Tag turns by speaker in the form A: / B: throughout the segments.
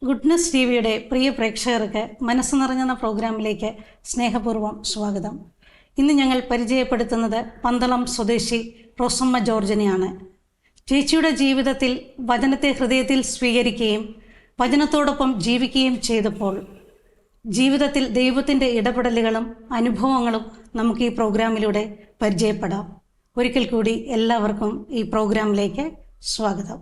A: Goodness T വിയുടെ പ്രിയ പ്രേക്ഷകർക്ക് മനസ്സ് നിറഞ്ഞെന്ന പ്രോഗ്രാമിലേക്ക് സ്നേഹപൂർവ്വം സ്വാഗതം. ഇന്ന് ഞങ്ങൾ പരിചയപ്പെടുത്തുന്നത് പന്തളം സ്വദേശി റോസമ്മ ജോർജിനെയാണ്. ചേച്ചിയുടെ ജീവിതത്തിൽ വചനത്തെ ഹൃദയത്തിൽ സ്വീകരിക്കുകയും വചനത്തോടൊപ്പം ജീവിക്കുകയും ചെയ്തപ്പോൾ ജീവിതത്തിൽ ദൈവത്തിൻ്റെ ഇടപെടലുകളും അനുഭവങ്ങളും നമുക്ക് ഈ പ്രോഗ്രാമിലൂടെ പരിചയപ്പെടാം. ഒരിക്കൽ കൂടി എല്ലാവർക്കും ഈ പ്രോഗ്രാമിലേക്ക് സ്വാഗതം.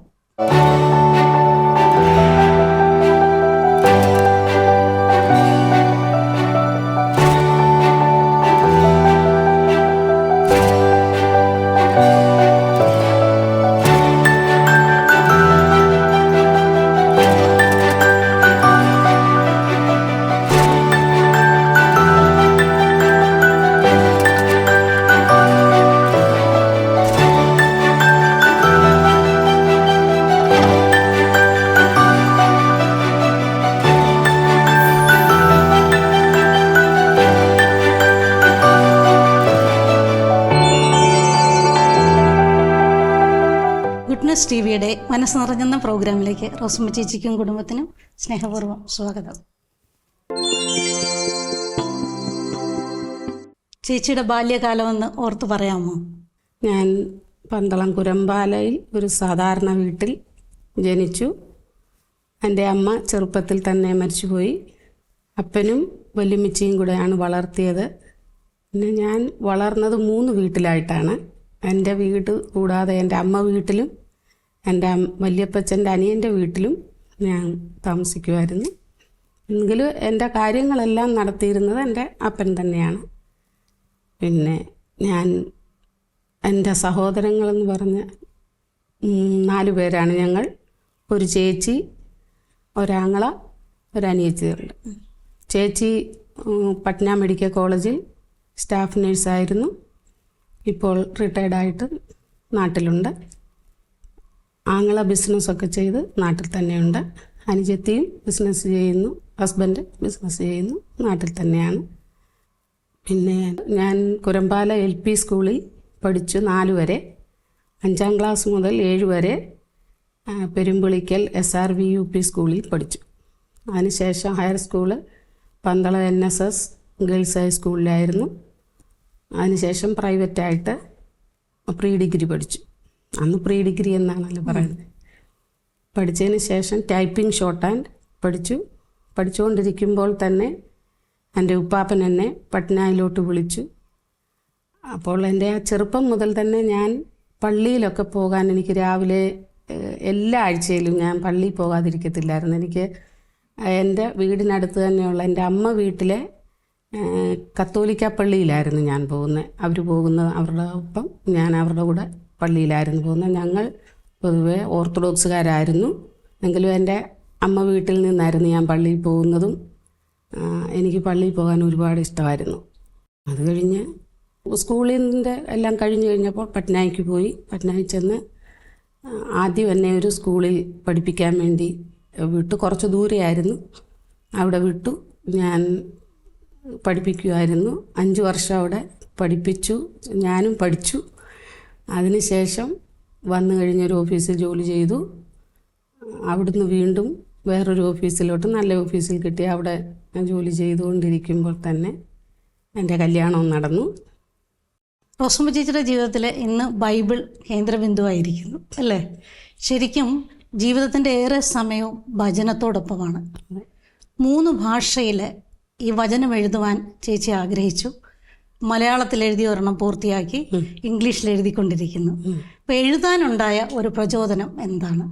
A: ഗുഡ്നസ് ടി വിയുടെ മനസ്സ് നിറഞ്ഞെന്ന പ്രോഗ്രാമിലേക്ക് റോസമ്മ ചേച്ചിക്കും കുടുംബത്തിനും സ്നേഹപൂർവ്വം സ്വാഗതം. ചേച്ചിയുടെ ബാല്യകാലമെന്ന് ഓർത്ത് പറയാമോ?
B: ഞാൻ പന്തളം കുരമ്പാലയിൽ ഒരു സാധാരണ വീട്ടിൽ ജനിച്ചു. എൻ്റെ അമ്മ ചെറുപ്പത്തിൽ തന്നെ മരിച്ചുപോയി. അപ്പനും വല്യമ്മച്ചിയും കൂടെയാണ് വളർത്തിയത്. പിന്നെ ഞാൻ വളർന്നത് 3 വീട്ടിലായിട്ടാണ്. എൻ്റെ വീട് കൂടാതെ എൻ്റെ അമ്മ വീട്ടിലും എൻ്റെ വല്യപ്പച്ചൻ്റെ അനിയൻ്റെ വീട്ടിലും ഞാൻ താമസിക്കുമായിരുന്നു. എങ്കിലും എൻ്റെ കാര്യങ്ങളെല്ലാം നടത്തിയിരുന്നത് എൻ്റെ അപ്പൻ തന്നെയാണ്. പിന്നെ ഞാൻ എൻ്റെ സഹോദരങ്ങളെന്ന് പറഞ്ഞ 4 പേരാണ് ഞങ്ങൾ. ഒരു ചേച്ചി, ഒരാങ്ങള, ഒരനിയത്തിയുണ്ട്. ചേച്ചി പട്ന മെഡിക്കൽ കോളേജിൽ സ്റ്റാഫ് നേഴ്സായിരുന്നു. ഇപ്പോൾ റിട്ടയർഡായിട്ട് നാട്ടിലുണ്ട്. ആങ്ങള ബിസിനസ്സൊക്കെ ചെയ്ത് നാട്ടിൽ തന്നെയുണ്ട്. അനുജത്തിയും ബിസിനസ് ചെയ്യുന്നു. ഹസ്ബൻഡ് ബിസിനസ് ചെയ്യുന്നു, നാട്ടിൽ തന്നെയാണ്. പിന്നെ ഞാൻ കുരമ്പാല LP സ്കൂളിൽ പഠിച്ചു 4 വരെ. 5ാം ക്ലാസ് മുതൽ 7 വരെ പെരുമ്പുളിക്കൽ SRV UP സ്കൂളിൽ പഠിച്ചു. അതിനുശേഷം higher school Pandalam NSS girls ഹൈസ്കൂളിലായിരുന്നു. അതിനുശേഷം പ്രൈവറ്റായിട്ട് പ്രീ ഡിഗ്രി പഠിച്ചു. അന്ന് പ്രീ ഡിഗ്രി എന്നാണല്ലോ പറയുന്നത്. പഠിച്ചതിന് ശേഷം ടൈപ്പിംഗ് ഷോർട്ട് ഹാൻഡ് പഠിച്ചു. പഠിച്ചുകൊണ്ടിരിക്കുമ്പോൾ തന്നെ എൻ്റെ ഉപ്പാപ്പൻ എന്നെ പട്നയിലോട്ട് വിളിച്ചു. അപ്പോൾ എൻ്റെ ആ ചെറുപ്പം മുതൽ തന്നെ ഞാൻ പള്ളിയിലൊക്കെ പോകാൻ, എനിക്ക് രാവിലെ എല്ലാ ആഴ്ചയിലും ഞാൻ പള്ളിയിൽ പോകാതിരിക്കത്തില്ലായിരുന്നു. എനിക്ക് എൻ്റെ വീടിനടുത്ത് തന്നെയുള്ള എൻ്റെ അമ്മ വീട്ടിലെ കത്തോലിക്ക പള്ളിയിലായിരുന്നു ഞാൻ പോകുന്നത്. അവർ പോകുന്നത് അവരുടെ ഒപ്പം ഞാൻ അവരുടെ കൂടെ പള്ളിയിലായിരുന്നു പോകുന്നത്. ഞങ്ങൾ പൊതുവെ ഓർത്തഡോക്സുകാരായിരുന്നു. എങ്കിലും എൻ്റെ അമ്മ വീട്ടിൽ നിന്നായിരുന്നു ഞാൻ പള്ളിയിൽ പോകുന്നതും. എനിക്ക് പള്ളിയിൽ പോകാൻ ഒരുപാട് ഇഷ്ടമായിരുന്നു. അത് കഴിഞ്ഞ് സ്കൂളിൻ്റെ എല്ലാം കഴിഞ്ഞ് കഴിഞ്ഞപ്പോൾ പട്നയ്ക്ക് പോയി. പട്നയിൽ ചെന്ന് ആദ്യം എന്നെ ഒരു സ്കൂളിൽ പഠിപ്പിക്കാൻ വേണ്ടി വിട്ടു. കുറച്ച് ദൂരെയായിരുന്നു. അവിടെ വിട്ടു. ഞാൻ പഠിപ്പിക്കുമായിരുന്നു. 5 വർഷം അവിടെ പഠിപ്പിച്ചു. ഞാനും പഠിച്ചു. അതിനുശേഷം വന്നു കഴിഞ്ഞൊരു ഓഫീസിൽ ജോലി ചെയ്തു. അവിടുന്ന് വീണ്ടും വേറൊരു ഓഫീസിലോട്ട്, നല്ല ഓഫീസിൽ കിട്ടി. അവിടെ ജോലി ചെയ്തുകൊണ്ടിരിക്കുമ്പോൾ തന്നെ എൻ്റെ കല്യാണം നടന്നു.
A: റോസമ്മ ചേച്ചിയുടെ ജീവിതത്തിൽ ഇന്ന് ബൈബിൾ കേന്ദ്രബിന്ദുവായിരിക്കുന്നു അല്ലേ? ശരിക്കും ജീവിതത്തിൻ്റെ ഏറെ സമയവും വചനത്തോടൊപ്പമാണ്. 3 ഭാഷയിൽ ഈ വചനം എഴുതുവാൻ ചേച്ചി ആഗ്രഹിച്ചു. മലയാളത്തിൽ എഴുതിയ ഒരെണ്ണം പൂർത്തിയാക്കി, ഇംഗ്ലീഷിൽ എഴുതിക്കൊണ്ടിരിക്കുന്നു. അപ്പോൾ എഴുതാനുണ്ടായ ഒരു പ്രചോദനം എന്താണ്?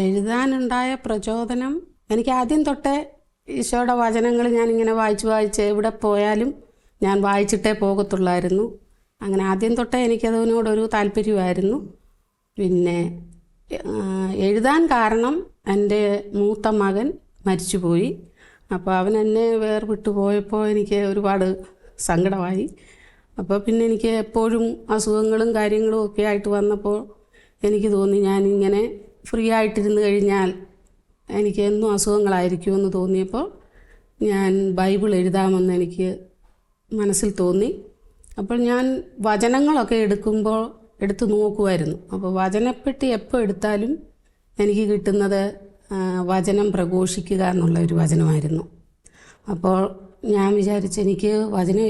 B: എഴുതാനുണ്ടായ പ്രചോദനം, എനിക്ക് ആദ്യം തൊട്ടേ ഈശോയുടെ വചനങ്ങൾ ഞാനിങ്ങനെ വായിച്ച് എവിടെ പോയാലും ഞാൻ വായിച്ചിട്ടേ പോകത്തുള്ളായിരുന്നു. അങ്ങനെ ആദ്യം തൊട്ടേ എനിക്കതിനോടൊരു താല്പര്യമായിരുന്നു. പിന്നെ എഴുതാൻ കാരണം എൻ്റെ മൂത്ത മകൻ മരിച്ചുപോയി. അപ്പോൾ അവൻ എന്നെ വേർവിട്ടു പോയപ്പോൾ എനിക്ക് ഒരുപാട് സങ്കടമായി. അപ്പോൾ പിന്നെ എനിക്ക് എപ്പോഴും അസുഖങ്ങളും കാര്യങ്ങളും ഒക്കെ ആയിട്ട് വന്നപ്പോൾ എനിക്ക് തോന്നി ഞാനിങ്ങനെ ഫ്രീ ആയിട്ടിരുന്ന് കഴിഞ്ഞാൽ എനിക്ക് എന്നും അസുഖങ്ങളായിരിക്കുമെന്ന് തോന്നിയപ്പോൾ ഞാൻ ബൈബിൾ എഴുതാമെന്ന് എനിക്ക് മനസ്സിൽ തോന്നി. അപ്പോൾ ഞാൻ വചനങ്ങളൊക്കെ എടുത്ത് നോക്കുമായിരുന്നു. അപ്പോൾ വചനപ്പെട്ടി എപ്പോൾ എടുത്താലും എനിക്ക് കിട്ടുന്നത് വചനം പ്രഘോഷിക്കുക എന്നുള്ള ഒരു വചനമായിരുന്നു. അപ്പോൾ ഞാൻ വിചാരിച്ച് എനിക്ക് വചനം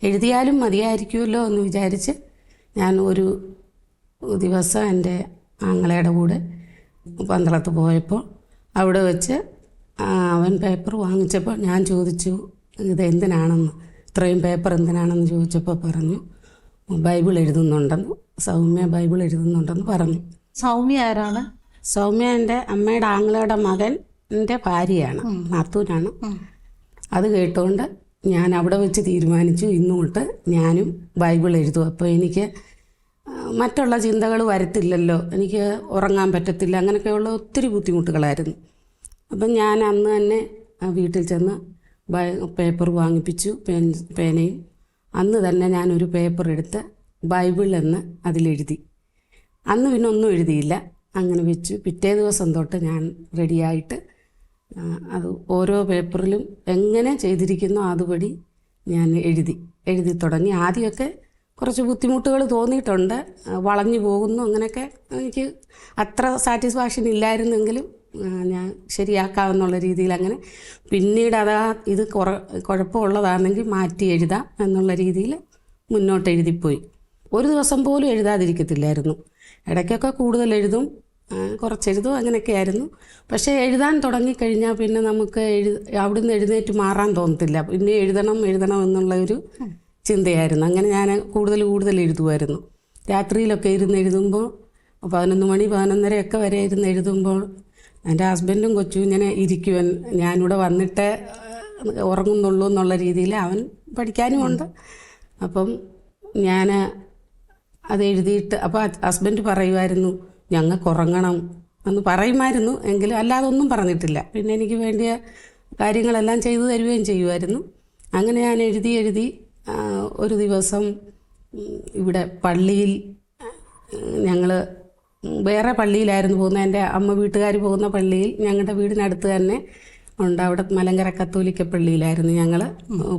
B: എഴുതിയാലും മതിയായിരിക്കുമല്ലോ എന്ന് വിചാരിച്ച് ഞാൻ ഒരു ദിവസം എൻ്റെ ആങ്ങളയുടെ കൂടെ പന്തളത്ത് പോയപ്പോൾ അവിടെ വെച്ച് അവൻ പേപ്പർ വാങ്ങിച്ചപ്പോൾ ഞാൻ ചോദിച്ചു ഇത് എന്തിനാണെന്ന്, ഇത്രയും പേപ്പർ എന്തിനാണെന്ന് ചോദിച്ചപ്പോൾ പറഞ്ഞു ബൈബിൾ എഴുതുന്നുണ്ടെന്ന്, സൗമ്യ ബൈബിൾ എഴുതുന്നുണ്ടെന്ന് പറഞ്ഞു.
A: സൗമ്യ ആരാണ്?
B: സൗമ്യ എൻ്റെ അമ്മയുടെ ആങ്ങളയുടെ മകൻ്റെ ഭാര്യയാണ്, നാത്തൂനാണ്. അത് കേട്ടുകൊണ്ട് ഞാൻ അവിടെ വെച്ച് തീരുമാനിച്ചു ഇന്നുകൊണ്ട് ഞാനും ബൈബിൾ എഴുതും. അപ്പോൾ എനിക്ക് മറ്റുള്ള ചിന്തകൾ വരത്തില്ലല്ലോ, എനിക്ക് ഉറങ്ങാൻ പറ്റത്തില്ല, അങ്ങനെയൊക്കെയുള്ള ഒത്തിരി ബുദ്ധിമുട്ടുകളായിരുന്നു. അപ്പം ഞാൻ അന്ന് തന്നെ വീട്ടിൽ ചെന്ന് പേപ്പർ വാങ്ങിപ്പിച്ചു, പേനയും. അന്ന് തന്നെ ഞാനൊരു പേപ്പർ എടുത്ത് ബൈബിൾ എന്ന് അതിലെഴുതി. അന്ന് പിന്നെ ഒന്നും എഴുതിയില്ല, അങ്ങനെ വെച്ചു. പിറ്റേ ദിവസം തൊട്ട് ഞാൻ റെഡിയായിട്ട് അത് ഓരോ പേപ്പറിലും എങ്ങനെ ചെയ്തിരിക്കുന്നോ അതുപടി ഞാൻ എഴുതി തുടങ്ങി. ആദ്യമൊക്കെ കുറച്ച് ബുദ്ധിമുട്ടുകൾ തോന്നിയിട്ടുണ്ട്, വളഞ്ഞു പോകുന്നു, അങ്ങനെയൊക്കെ എനിക്ക് അത്ര സാറ്റിസ്ഫാക്ഷൻ ഇല്ലായിരുന്നെങ്കിലും ഞാൻ ശരിയാക്കാമെന്നുള്ള രീതിയിൽ അങ്ങനെ പിന്നീട് ഇത് കുഴപ്പമുള്ളതാണെങ്കിൽ മാറ്റി എഴുതാം എന്നുള്ള രീതിയിൽ മുന്നോട്ട് എഴുതിപ്പോയി. ഒരു ദിവസം പോലും എഴുതാതിരിക്കത്തില്ലായിരുന്നു. ഇടയ്ക്കൊക്കെ കൂടുതൽ എഴുതും, കുറച്ചെഴുതും, അങ്ങനെയൊക്കെ ആയിരുന്നു. പക്ഷേ എഴുതാൻ തുടങ്ങിക്കഴിഞ്ഞാൽ പിന്നെ നമുക്ക് അവിടുന്ന് എഴുന്നേറ്റ് മാറാൻ തോന്നത്തില്ല. പിന്നെ എഴുതണം എന്നുള്ള ഒരു ചിന്തയായിരുന്നു. അങ്ങനെ ഞാൻ കൂടുതൽ എഴുതുമായിരുന്നു. രാത്രിയിലൊക്കെ ഇരുന്ന് എഴുതുമ്പോൾ 11 മണി 11:30 വരെ ഇരുന്ന് എഴുതുമ്പോൾ എൻ്റെ ഹസ്ബൻഡും കൊച്ചും ഇങ്ങനെ ഇരിക്കുവൻ, ഞാനിവിടെ വന്നിട്ട് ഉറങ്ങുന്നുള്ളൂ എന്നുള്ള രീതിയിൽ. അവൻ പഠിക്കാനുമുണ്ട്. അപ്പം ഞാൻ അത് എഴുതിയിട്ട് അപ്പോൾ ഹസ്ബൻഡ് പറയുമായിരുന്നു ഞങ്ങൾക്ക് ഉറങ്ങണം എന്ന് പറയുമായിരുന്നു, എങ്കിലും അല്ലാതെ ഒന്നും പറഞ്ഞിട്ടില്ല. പിന്നെ എനിക്ക് വേണ്ടിയ കാര്യങ്ങളെല്ലാം ചെയ്തു തരുകയും ചെയ്യുമായിരുന്നു. അങ്ങനെ ഞാൻ എഴുതി ഒരു ദിവസം ഇവിടെ പള്ളിയിൽ, ഞങ്ങൾ വേറെ പള്ളിയിലായിരുന്നു പോകുന്നത്, എൻ്റെ അമ്മ വീട്ടുകാർ പോകുന്ന പള്ളിയിൽ ഞങ്ങളുടെ വീടിനടുത്ത് തന്നെ ഉണ്ട്. അവിടെ മലങ്കര കത്തോലിക്ക പള്ളിയിലായിരുന്നു ഞങ്ങൾ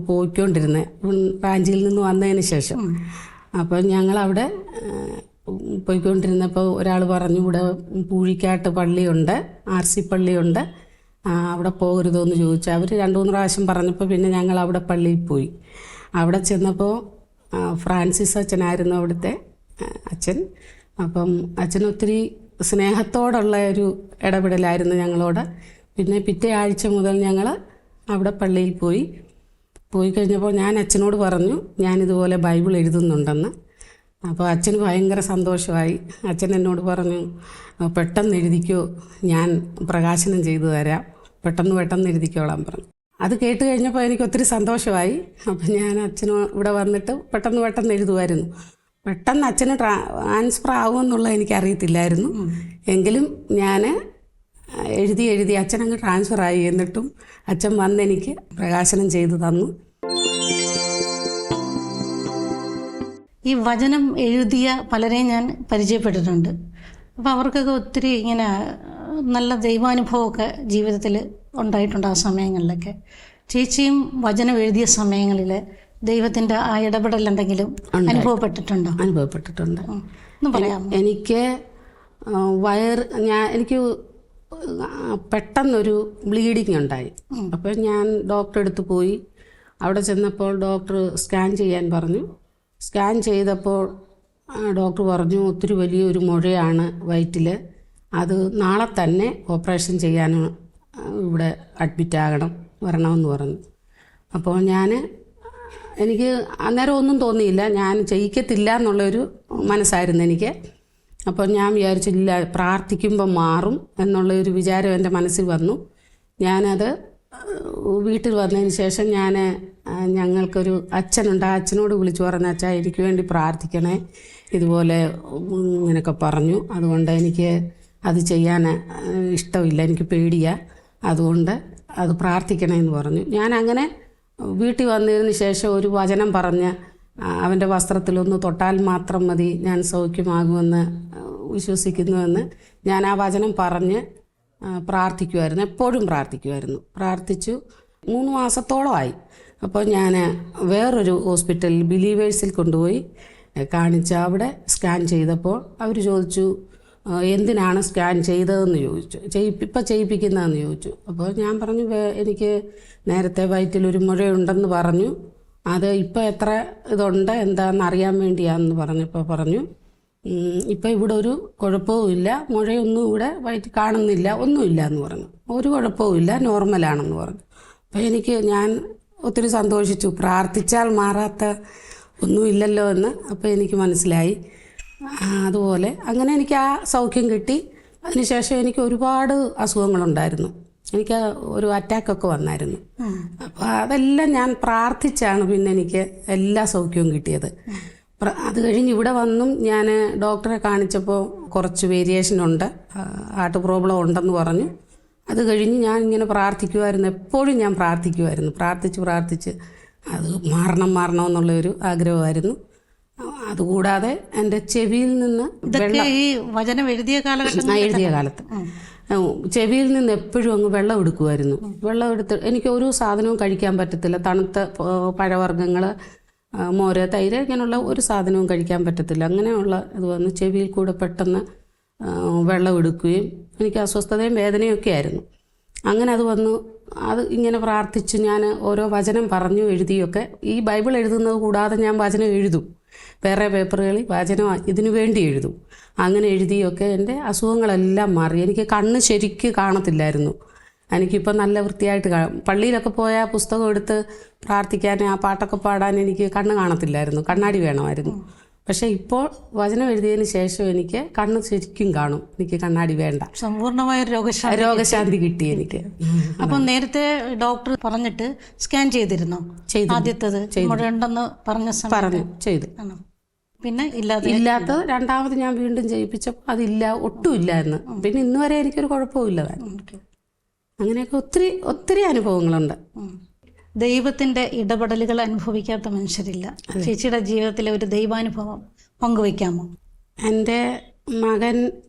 B: പോയിക്കൊണ്ടിരുന്നത് റാഞ്ചിയിൽ നിന്ന് വന്നതിന് ശേഷം. അപ്പോൾ ഞങ്ങളവിടെ പോയിക്കൊണ്ടിരുന്നപ്പോൾ ഒരാൾ പറഞ്ഞു ഇവിടെ പൂഴിക്കാട്ട് പള്ളിയുണ്ട്, RC പള്ളിയുണ്ട്, അവിടെ പോകരുതോ എന്ന് ചോദിച്ചു. അവർ 2-3 പ്രാവശ്യം പറഞ്ഞപ്പോൾ പിന്നെ ഞങ്ങൾ അവിടെ പള്ളിയിൽ പോയി. അവിടെ ചെന്നപ്പോൾ ഫ്രാൻസിസ് അച്ഛനായിരുന്നു അവിടുത്തെ അച്ഛൻ. അപ്പം അച്ഛൻ ഒത്തിരി സ്നേഹത്തോടുള്ള ഒരു ഇടപെടലായിരുന്നു ഞങ്ങളോട്. പിന്നെ പിറ്റേ ആഴ്ച മുതൽ ഞങ്ങൾ അവിടെ പള്ളിയിൽ പോയി കഴിഞ്ഞപ്പോൾ ഞാൻ അച്ഛനോട് പറഞ്ഞു ഞാനിതുപോലെ ബൈബിൾ എഴുതുന്നുണ്ടെന്ന്. അപ്പോൾ അച്ഛന് ഭയങ്കര സന്തോഷമായി. അച്ഛൻ എന്നോട് പറഞ്ഞു പെട്ടെന്ന് എഴുതിക്കോ, ഞാൻ പ്രകാശനം ചെയ്തു തരാം, പെട്ടെന്ന് എഴുതിക്കോളാൻ പറഞ്ഞു. അത് കേട്ട് കഴിഞ്ഞപ്പോൾ എനിക്ക് ഒത്തിരി സന്തോഷമായി. അപ്പം ഞാൻ അച്ഛന് ഇവിടെ വന്നിട്ട് പെട്ടെന്ന് എഴുതുമായിരുന്നു. പെട്ടെന്ന് അച്ഛന് ട്രാൻസ്ഫർ ആകുമെന്നുള്ളത് എനിക്കറിയത്തില്ലായിരുന്നു. എങ്കിലും ഞാൻ എഴുതി അച്ഛനങ്ങ് ട്രാൻസ്ഫറായി. എന്നിട്ടും അച്ഛൻ വന്ന് എനിക്ക് പ്രകാശനം ചെയ്തു തന്നു.
A: ഈ വചനം എഴുതിയ പലരെയും ഞാൻ പരിചയപ്പെട്ടിട്ടുണ്ട്. അപ്പോൾ അവർക്കൊക്കെ ഒത്തിരി ഇങ്ങനെ നല്ല ദൈവാനുഭവമൊക്കെ ജീവിതത്തിൽ ഉണ്ടായിട്ടുണ്ട്. ആ സമയങ്ങളിലൊക്കെ ചേച്ചിയും വചനം എഴുതിയ സമയങ്ങളിൽ ദൈവത്തിൻ്റെ ആ ഇടപെടൽ എന്തെങ്കിലും അനുഭവപ്പെട്ടിട്ടുണ്ടോ?
B: അനുഭവപ്പെട്ടിട്ടുണ്ട്.
A: ഒന്ന് പറയാമോ?
B: എനിക്ക് എനിക്ക് പെട്ടെന്നൊരു ബ്ലീഡിങ് ഉണ്ടായി. അപ്പോൾ ഞാൻ ഡോക്ടറെ അടുത്ത് പോയി. അവിടെ ചെന്നപ്പോൾ ഡോക്ടർ സ്കാൻ ചെയ്യാൻ പറഞ്ഞു. സ്കാൻ ചെയ്തപ്പോൾ ഡോക്ടർ പറഞ്ഞു ഒത്തിരി വലിയൊരു മുഴയാണ് വയറ്റിൽ, അത് നാളെ തന്നെ ഓപ്പറേഷൻ ചെയ്യാൻ ഇവിടെ അഡ്മിറ്റ് വരണമെന്ന് പറഞ്ഞു. അപ്പോൾ എനിക്ക് അന്നേരം ഒന്നും തോന്നിയില്ല, ഞാൻ ചെയ്യിക്കത്തില്ല എന്നുള്ളൊരു മനസ്സായിരുന്നു എനിക്ക്. അപ്പോൾ ഞാൻ വിചാരിച്ചില്ല, പ്രാർത്ഥിക്കുമ്പോൾ മാറും എന്നുള്ളൊരു വിചാരം എൻ്റെ മനസ്സിൽ വന്നു. ഞാനത് വീട്ടിൽ വന്നതിന് ശേഷം ഞങ്ങൾക്കൊരു അച്ഛനുണ്ട്, ആ അച്ഛനോട് വിളിച്ചു പറഞ്ഞു അച്ഛാ എനിക്ക് വേണ്ടി പ്രാർത്ഥിക്കണേ, ഇതുപോലെ ഇങ്ങനെയൊക്കെ പറഞ്ഞു. അതുകൊണ്ട് എനിക്ക് അത് ചെയ്യാൻ ഇഷ്ടമില്ല, എനിക്ക് പേടിയാണ്, അതുകൊണ്ട് അത് പ്രാർത്ഥിക്കണമെന്ന് പറഞ്ഞു. ഞാൻ അങ്ങനെ വീട്ടിൽ വന്നതിന് ശേഷം ഒരു വചനം പറഞ്ഞ് അവൻ്റെ വസ്ത്രത്തിലൊന്ന് തൊട്ടാൽ മാത്രം മതി ഞാൻ സൗഖ്യമാകുമെന്ന് വിശ്വസിക്കുന്നുവെന്ന് ഞാൻ ആ വചനം പറഞ്ഞ് പ്രാർത്ഥിക്കുമായിരുന്നു, എപ്പോഴും പ്രാർത്ഥിക്കുമായിരുന്നു. പ്രാർത്ഥിച്ചു 3 മാസത്തോളമായി. അപ്പോൾ ഞാൻ വേറൊരു ഹോസ്പിറ്റലിൽ ബിലീവേഴ്സിൽ കൊണ്ടുപോയി കാണിച്ച് അവിടെ സ്കാൻ ചെയ്തപ്പോൾ അവർ ചോദിച്ചു എന്തിനാണ് സ്കാൻ ചെയ്തതെന്ന് ചോദിച്ചു, ഇപ്പം ചെയ്യിപ്പിക്കുന്നതെന്ന് ചോദിച്ചു. അപ്പോൾ ഞാൻ പറഞ്ഞു എനിക്ക് നേരത്തെ വയറ്റിലൊരു മുഴയുണ്ടെന്ന് പറഞ്ഞു, അത് ഇപ്പം എത്ര ഇതുണ്ട് എന്താണെന്ന് അറിയാൻ വേണ്ടിയാണെന്ന് പറഞ്ഞപ്പോൾ പറഞ്ഞു ഇപ്പം ഇവിടെ ഒരു കുഴപ്പവുമില്ല, മുഴയൊന്നും ഇവിടെ വയറ്റിൽ കാണുന്നില്ല, ഒന്നുമില്ല എന്ന് പറഞ്ഞു. ഒരു കുഴപ്പവുമില്ല, നോർമലാണെന്ന് പറഞ്ഞു. അപ്പോൾ ഞാൻ ഒത്തിരി സന്തോഷിച്ചു. പ്രാർത്ഥിച്ചാൽ മാറാത്ത ഒന്നുമില്ലല്ലോ എന്ന് അപ്പോൾ എനിക്ക് മനസ്സിലായി. അതുപോലെ അങ്ങനെ എനിക്ക് ആ സൗഖ്യം കിട്ടി. അതിനുശേഷം എനിക്ക് ഒരുപാട് അസുഖങ്ങളുണ്ടായിരുന്നു. എനിക്ക് ഒരു അറ്റാക്കൊക്കെ വന്നായിരുന്നു. അപ്പോൾ അതെല്ലാം ഞാൻ പ്രാർത്ഥിച്ചാണ് പിന്നെ എനിക്ക് എല്ലാ സൗഖ്യവും കിട്ടിയത്. അത് കഴിഞ്ഞ് ഇവിടെ വന്നും ഞാൻ ഡോക്ടറെ കാണിച്ചപ്പോൾ കുറച്ച് വേരിയേഷൻ ഉണ്ട്, ഹാർട്ട് പ്രോബ്ലം ഉണ്ടെന്ന് പറഞ്ഞു. അത് കഴിഞ്ഞ് ഞാൻ ഇങ്ങനെ പ്രാർത്ഥിക്കുമായിരുന്നു, എപ്പോഴും ഞാൻ പ്രാർത്ഥിക്കുമായിരുന്നു. പ്രാർത്ഥിച്ച് അത് മാറണം എന്നുള്ളൊരു ആഗ്രഹമായിരുന്നു. അതുകൂടാതെ എൻ്റെ ചെവിയിൽ നിന്ന്
A: ഈ വചനം എഴുതിയ
B: കാലത്ത് ചെവിയിൽ നിന്ന് എപ്പോഴും അങ്ങ് വെള്ളം എടുക്കുമായിരുന്നു. വെള്ളം എടുത്ത് എനിക്ക് ഒരു സാധനവും കഴിക്കാൻ പറ്റത്തില്ല. തണുത്ത പഴവർഗ്ഗങ്ങൾ, മോര്, തൈര്, ഇങ്ങനെയുള്ള ഒരു സാധനവും കഴിക്കാൻ പറ്റത്തില്ല. അങ്ങനെയുള്ള ഇത് വന്ന് ചെവിയിൽ കൂടെ പെട്ടെന്ന് വെള്ളം എടുക്കുകയും എനിക്ക് അസ്വസ്ഥതയും വേദനയൊക്കെ ആയിരുന്നു. അങ്ങനെ അത് വന്നു. അത് ഇങ്ങനെ പ്രാർത്ഥിച്ച് ഞാൻ ഓരോ വചനം പറഞ്ഞു എഴുതിയൊക്കെ, ഈ ബൈബിൾ എഴുതുന്നത് കൂടാതെ ഞാൻ വചനം എഴുതും, വേറെ പേപ്പറുകളിൽ വചനം ഇതിനു വേണ്ടി എഴുതും. അങ്ങനെ എഴുതിയൊക്കെ എൻ്റെ അസുഖങ്ങളെല്ലാം മാറി. എനിക്ക് കണ്ണ് ശരിക്ക് കാണത്തില്ലായിരുന്നു. എനിക്കിപ്പോൾ നല്ല വൃത്തിയായിട്ട് പള്ളിയിലൊക്കെ പോയാൽ പുസ്തകം എടുത്ത് പ്രാർത്ഥിക്കാൻ, ആ പാട്ടൊക്കെ പാടാൻ എനിക്ക് കണ്ണ് കാണത്തില്ലായിരുന്നു, കണ്ണാടി വേണമായിരുന്നു. പക്ഷേ ഇപ്പോൾ വചനം എഴുതിയതിന് ശേഷം എനിക്ക് കണ്ണ് ശരിക്കും കാണും, എനിക്ക് കണ്ണാടി വേണ്ട.
A: സമ്പൂർണ്ണമായ
B: രോഗശാന്തി കിട്ടി എനിക്ക്.
A: അപ്പം നേരത്തെ ഡോക്ടർ പറഞ്ഞിട്ട് സ്കാൻ ചെയ്തിരുന്നോ? ആദ്യത്തേത് മുഴയുണ്ടെന്ന് പറഞ്ഞു
B: ചെയ്തു.
A: പിന്നെ
B: ഇല്ലാത്ത രണ്ടാമത് ഞാൻ വീണ്ടും ചെയ്യിപ്പിച്ചപ്പോൾ അതില്ല, ഒട്ടും ഇല്ലായിരുന്നു. പിന്നെ ഇന്ന് വരെ എനിക്കൊരു കുഴപ്പമില്ല. അങ്ങനെയൊക്കെ ഒത്തിരി അനുഭവങ്ങളുണ്ട്.
A: ദൈവത്തിൻ്റെ ഇടപെടലുകൾ അനുഭവിക്കാത്ത മനുഷ്യരില്ല. ചേച്ചിയുടെ ജീവിതത്തിലെ ഒരു ദൈവാനുഭവം പങ്കുവയ്ക്കാമോ?
B: എൻ്റെ മകൻ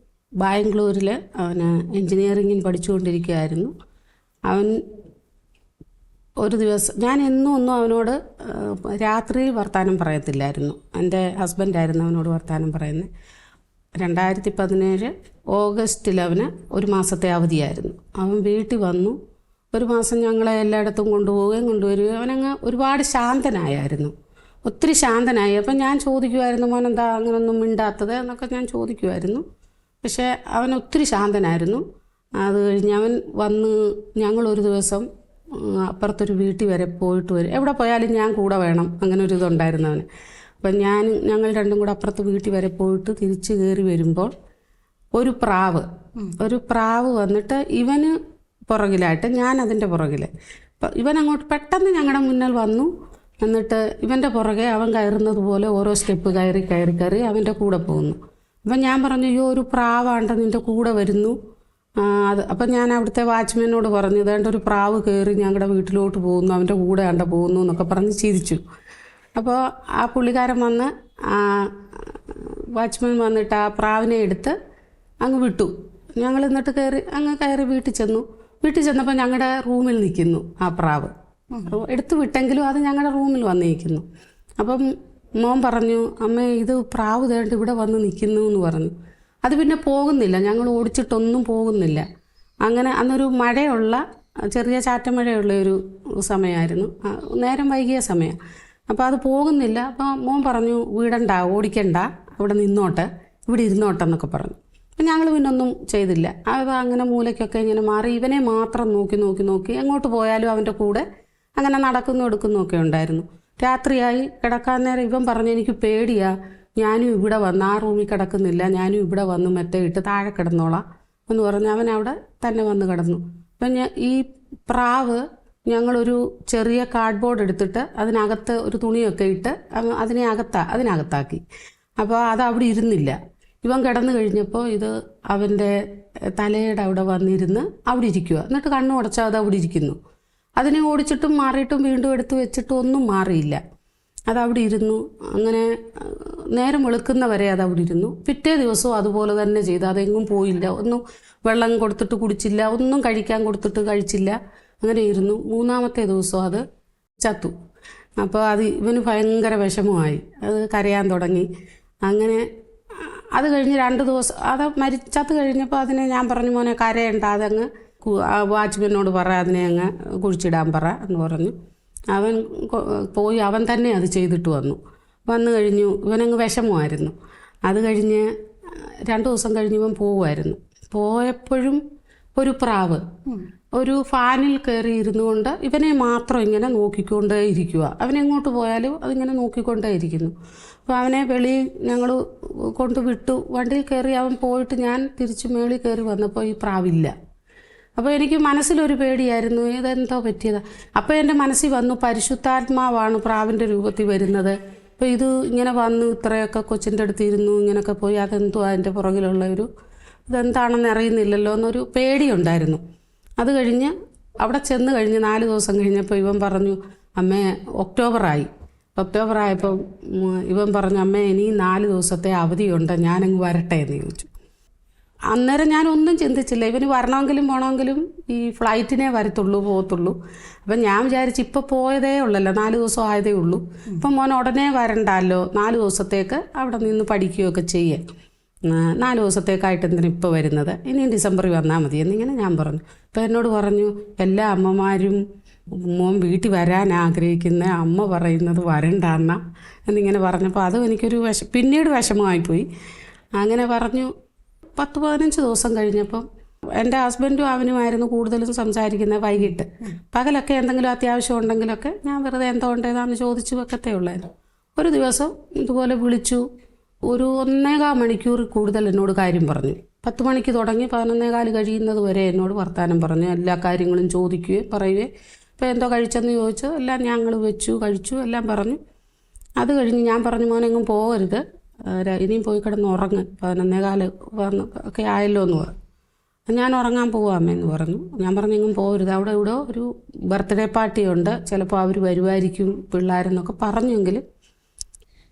B: ബാംഗ്ലൂരിൽ അവന് എൻജിനീയറിങ്ങിന് പഠിച്ചുകൊണ്ടിരിക്കുകയായിരുന്നു. അവൻ ഒരു ദിവസം, ഞാൻ ഒന്നും അവനോട് രാത്രിയിൽ വർത്തമാനം പറയത്തില്ലായിരുന്നു. എൻ്റെ ഹസ്ബൻഡായിരുന്നു അവനോട് വർത്തമാനം പറയുന്നത്. 2017 ഓഗസ്റ്റിൽ അവന് ഒരു മാസത്തെ അവധിയായിരുന്നു. അവൻ വീട്ടിൽ വന്നു. ഒരു മാസം ഞങ്ങളെ എല്ലായിടത്തും കൊണ്ടുവരികയും അവനങ്ങ് ഒരുപാട് ശാന്തനായിരുന്നു, ഒത്തിരി ശാന്തനായി. അപ്പം ഞാൻ ചോദിക്കുമായിരുന്നു, മോനെന്താ അങ്ങനൊന്നും മിണ്ടാത്തത് എന്നൊക്കെ ഞാൻ ചോദിക്കുമായിരുന്നു. പക്ഷേ അവൻ ഒത്തിരി ശാന്തനായിരുന്നു. അത് കഴിഞ്ഞ് അവൻ വന്ന്, ഞങ്ങളൊരു ദിവസം അപ്പുറത്തൊരു വീട്ടിൽ വരെ പോയിട്ട് വരും, എവിടെ പോയാലും ഞാൻ കൂടെ വേണം, അങ്ങനെ ഒരു ഇതുണ്ടായിരുന്നു അവന്. അപ്പം ഞങ്ങൾ രണ്ടും കൂടെ അപ്പുറത്ത് വീട്ടിൽ വരെ പോയിട്ട് തിരിച്ച് കയറി വരുമ്പോൾ ഒരു പ്രാവ് വന്നിട്ട് ഇവന് പുറകിലായിട്ട്, ഞാൻ അതിൻ്റെ പുറകിൽ. അപ്പം ഇവൻ അങ്ങോട്ട് പെട്ടെന്ന് ഞങ്ങളുടെ മുന്നിൽ വന്നു. എന്നിട്ട് ഇവൻ്റെ പുറകെ അവൻ കയറുന്നത് പോലെ ഓരോ സ്റ്റെപ്പ് കയറി അവൻ്റെ കൂടെ പോകുന്നു. അപ്പം ഞാൻ പറഞ്ഞു, അയ്യോ ഒരു പ്രാവാണ്ട് നിൻ്റെ കൂടെ വരുന്നു. അപ്പം ഞാൻ അവിടുത്തെ വാച്ച്മാനോട് പറഞ്ഞു, ഇതേണ്ട ഒരു പ്രാവ് കയറി ഞങ്ങളുടെ വീട്ടിലോട്ട് പോകുന്നു, അവൻ്റെ കൂടെ പോകുന്നു എന്നൊക്കെ പറഞ്ഞ് ചിരിച്ചു. അപ്പോൾ ആ പുള്ളിക്കാരൻ വന്ന്, വാച്ച്മാൻ വന്നിട്ട് ആ പ്രാവിനെ എടുത്ത് അങ്ങ് വിട്ടു. ഞങ്ങൾ എന്നിട്ട് കയറി വീട്ടിൽ ചെന്നപ്പോൾ ഞങ്ങളുടെ റൂമിൽ നിൽക്കുന്നു ആ പ്രാവ്. എടുത്തു വിട്ടെങ്കിലും അത് ഞങ്ങളുടെ റൂമിൽ വന്ന് നിൽക്കുന്നു. അപ്പം മോൻ പറഞ്ഞു, അമ്മേ ഇത് പ്രാവ് തേണ്ട ഇവിടെ വന്ന് നിൽക്കുന്നു എന്ന് പറഞ്ഞു. അത് പിന്നെ പോകുന്നില്ല, ഞങ്ങൾ ഓടിച്ചിട്ടൊന്നും പോകുന്നില്ല. അങ്ങനെ അന്നൊരു മഴയുള്ള, ചെറിയ ചാറ്റമഴയുള്ള ഒരു സമയമായിരുന്നു, നേരം വൈകിയ സമയം. അപ്പോൾ അത് പോകുന്നില്ല. അപ്പോൾ മോൻ പറഞ്ഞു, വീടണ്ട, ഓടിക്കണ്ട, ഇവിടെ നിന്നോട്ടെ, ഇവിടെ ഇരുന്നോട്ടെ എന്നൊക്കെ പറഞ്ഞു. അപ്പം ഞങ്ങൾ പിന്നെ ഒന്നും ചെയ്തില്ല. അത് അങ്ങനെ മൂലയ്ക്കൊക്കെ ഇങ്ങനെ മാറി ഇവനെ മാത്രം നോക്കി എങ്ങോട്ട് പോയാലും അവൻ്റെ കൂടെ അങ്ങനെ നടക്കുന്നു എടുക്കുന്നൊക്കെ ഉണ്ടായിരുന്നു. രാത്രിയായി കിടക്കാൻ നേരം ഇവൻ പറഞ്ഞു, എനിക്ക് പേടിയാ, ഞാനും ഇവിടെ വന്ന് ആ റൂമിൽ കിടക്കുന്നില്ല, ഞാനും ഇവിടെ വന്ന് മെത്തയിട്ട് താഴെ കിടന്നോളാം എന്ന് പറഞ്ഞ് അവൻ അവിടെ തന്നെ വന്ന് കിടന്നു. അപ്പം ഈ പ്രാവ് ഞങ്ങളൊരു ചെറിയ കാർഡ്ബോർഡ് എടുത്തിട്ട് അതിനകത്ത് ഒരു തുണിയൊക്കെ ഇട്ട് അതിനകത്താക്കി. അപ്പോൾ അത് അവിടെ ഇരുന്നില്ല. ഇവൻ കിടന്നു കഴിഞ്ഞപ്പോൾ ഇത് അവൻ്റെ തലയുടെ അവിടെ വന്നിരുന്ന് അവിടെ ഇരിക്കുക. എന്നിട്ട് കണ്ണു ഉടച്ചാൽ അത് അവിടെ ഇരിക്കുന്നു. അതിനെ ഓടിച്ചിട്ടും മാറിയിട്ടും വീണ്ടും എടുത്ത് വെച്ചിട്ടും ഒന്നും മാറിയില്ല. അതവിടെ ഇരുന്നു. അങ്ങനെ നേരം വെളുക്കുന്നവരെ അതവിടെ ഇരുന്നു. പിറ്റേ ദിവസവും അതുപോലെ തന്നെ ചെയ്തു. അതെങ്ങും പോയില്ല, ഒന്നും വെള്ളം കൊടുത്തിട്ട് കുടിച്ചില്ല, ഒന്നും കഴിക്കാൻ കൊടുത്തിട്ട് കഴിച്ചില്ല. അങ്ങനെ ഇരുന്നു. മൂന്നാമത്തെ ദിവസം അത് ചത്തു. അപ്പോൾ അത് ഇവന് ഭയങ്കര വിഷമമായി, അത് കരയാൻ തുടങ്ങി. അങ്ങനെ അത് കഴിഞ്ഞ് 2 ദിവസം അത് മരിച്ചത് കഴിഞ്ഞപ്പോൾ അതിനെ ഞാൻ പറഞ്ഞു, മോനെ കരയണ്ട, അതങ്ങ് വാച്ച്മാനോട് പറ, അതിനെ അങ്ങ് കുഴിച്ചിടാൻ പറ എന്ന് പറഞ്ഞു. അവൻ പോയി അവൻ തന്നെ അത് ചെയ്തിട്ട് വന്നു കഴിഞ്ഞു. ഇവനങ്ങ് വിഷമമായിരുന്നു. അത് കഴിഞ്ഞ് 2 ദിവസം കഴിഞ്ഞ് ഇവൻ പോവുമായിരുന്നു. പോയപ്പോഴും ഒരു പ്രാവ് ഒരു ഫാനിൽ കയറി ഇരുന്നു കൊണ്ട് ഇവനെ മാത്രം ഇങ്ങനെ നോക്കിക്കൊണ്ടേ ഇരിക്കുക. അവനെങ്ങോട്ട് പോയാലും അതിങ്ങനെ നോക്കിക്കൊണ്ടേ ഇരിക്കുന്നു. അപ്പോൾ അവനെ വെളിയിൽ ഞങ്ങൾ കൊണ്ട് വിട്ടു. വണ്ടിയിൽ കയറി അവൻ പോയിട്ട് ഞാൻ തിരിച്ച് മേളിൽ കയറി വന്നപ്പോൾ ഈ പ്രാവില്ല. അപ്പോൾ എനിക്ക് മനസ്സിലൊരു പേടിയായിരുന്നു, ഇതെന്തോ പറ്റിയതാ. അപ്പോൾ എൻ്റെ മനസ്സിൽ വന്നു, പരിശുദ്ധാത്മാവാണ് പ്രാവിൻ്റെ രൂപത്തിൽ വരുന്നത്. അപ്പോൾ ഇത് ഇങ്ങനെ വന്നു ഇത്രയൊക്കെ കൊച്ചിൻ്റെ അടുത്ത് ഇരുന്നു, ഇങ്ങനെയൊക്കെ പോയി, അതെന്തോ അതിൻ്റെ പുറകിലുള്ള ഇതെന്താണെന്ന് അറിയുന്നില്ലല്ലോ എന്നൊരു പേടിയുണ്ടായിരുന്നു. അത് കഴിഞ്ഞ് അവിടെ ചെന്ന് കഴിഞ്ഞ് 4 ദിവസം കഴിഞ്ഞപ്പോൾ ഇവൻ പറഞ്ഞു, അമ്മേ ഒക്ടോബർ ആയപ്പോൾ ഇവൻ പറഞ്ഞു, അമ്മേ ഇനി 4 ദിവസത്തെ അവധിയുണ്ട്, ഞാനങ്ങ് വരട്ടെ എന്ന് ചോദിച്ചു. അന്നേരം ഞാനൊന്നും ചിന്തിച്ചില്ല. ഇവന് വരണമെങ്കിലും പോകണമെങ്കിലും ഈ ഫ്ലൈറ്റിനെ പോകത്തുള്ളൂ. അപ്പം ഞാൻ വിചാരിച്ചു ഇപ്പോൾ പോയതേ ഉള്ളല്ലോ, 4 ദിവസം ആയതേ ഉള്ളൂ, ഇപ്പം മോൻ ഉടനെ വരണ്ടല്ലോ, 4 ദിവസത്തേക്ക് അവിടെ നിന്ന് പഠിക്കുകയൊക്കെ ചെയ്യാം, 4 ദിവസത്തേക്കായിട്ട് എന്തിനാണ് ഇപ്പോൾ വരുന്നത്, ഇനിയും ഡിസംബറിൽ വന്നാൽ മതി എന്നിങ്ങനെ ഞാൻ പറഞ്ഞു. അപ്പോൾ എന്നോട് പറഞ്ഞു, എല്ലാ അമ്മമാരും മോൻ വീട്ടിൽ വരാൻ ആഗ്രഹിക്കുന്ന അമ്മ പറയുന്നത് വരണ്ടാന്ന എന്നിങ്ങനെ പറഞ്ഞപ്പോൾ അതും എനിക്കൊരു പിന്നീട് വിഷമമായിപ്പോയി. അങ്ങനെ പറഞ്ഞു. 10-15 ദിവസം കഴിഞ്ഞപ്പം എൻ്റെ ഹസ്ബൻഡും അവനുമായിരുന്നു കൂടുതലും സംസാരിക്കുന്നത് വൈകിട്ട്. പകലൊക്കെ എന്തെങ്കിലും അത്യാവശ്യം ഉണ്ടെങ്കിലൊക്കെ ഞാൻ വെറുതെ എന്തോ ഉണ്ടേതാന്ന് ചോദിച്ചു വെക്കത്തേ ഉള്ളായിരുന്നു. ഒരു ദിവസം ഇതുപോലെ വിളിച്ചു. ഒരു 1.25 മണിക്കൂർ കൂടുതൽ എന്നോട് കാര്യം പറഞ്ഞു. 10 മണിക്ക് തുടങ്ങി 11:15 കഴിയുന്നത് വരെ എന്നോട് വർത്തമാനം പറഞ്ഞു. എല്ലാ കാര്യങ്ങളും പറയുകയും ഇപ്പോൾ എന്തോ കഴിച്ചെന്ന് ചോദിച്ചു. എല്ലാം ഞങ്ങൾ വെച്ചു, കഴിച്ചു, എല്ലാം പറഞ്ഞു. അത് കഴിഞ്ഞ് ഞാൻ പറഞ്ഞു, മോനെങ്ങും പോകരുത്, ഇനിയും പോയി കിടന്ന് ഉറങ്ങ്, 11:15 ഒക്കെ ആയല്ലോ എന്ന് പറഞ്ഞു. ഞാൻ ഉറങ്ങാൻ പോവാമെന്ന് പറഞ്ഞു. ഞാൻ പറഞ്ഞു, എങ്ങും പോകരുത്, അവിടെ ഇവിടെ ഒരു ബർത്ത്ഡേ പാർട്ടി ഉണ്ട്, ചിലപ്പോൾ അവർ വരുമായിരിക്കും പിള്ളേരെന്നൊക്കെ പറഞ്ഞെങ്കിലും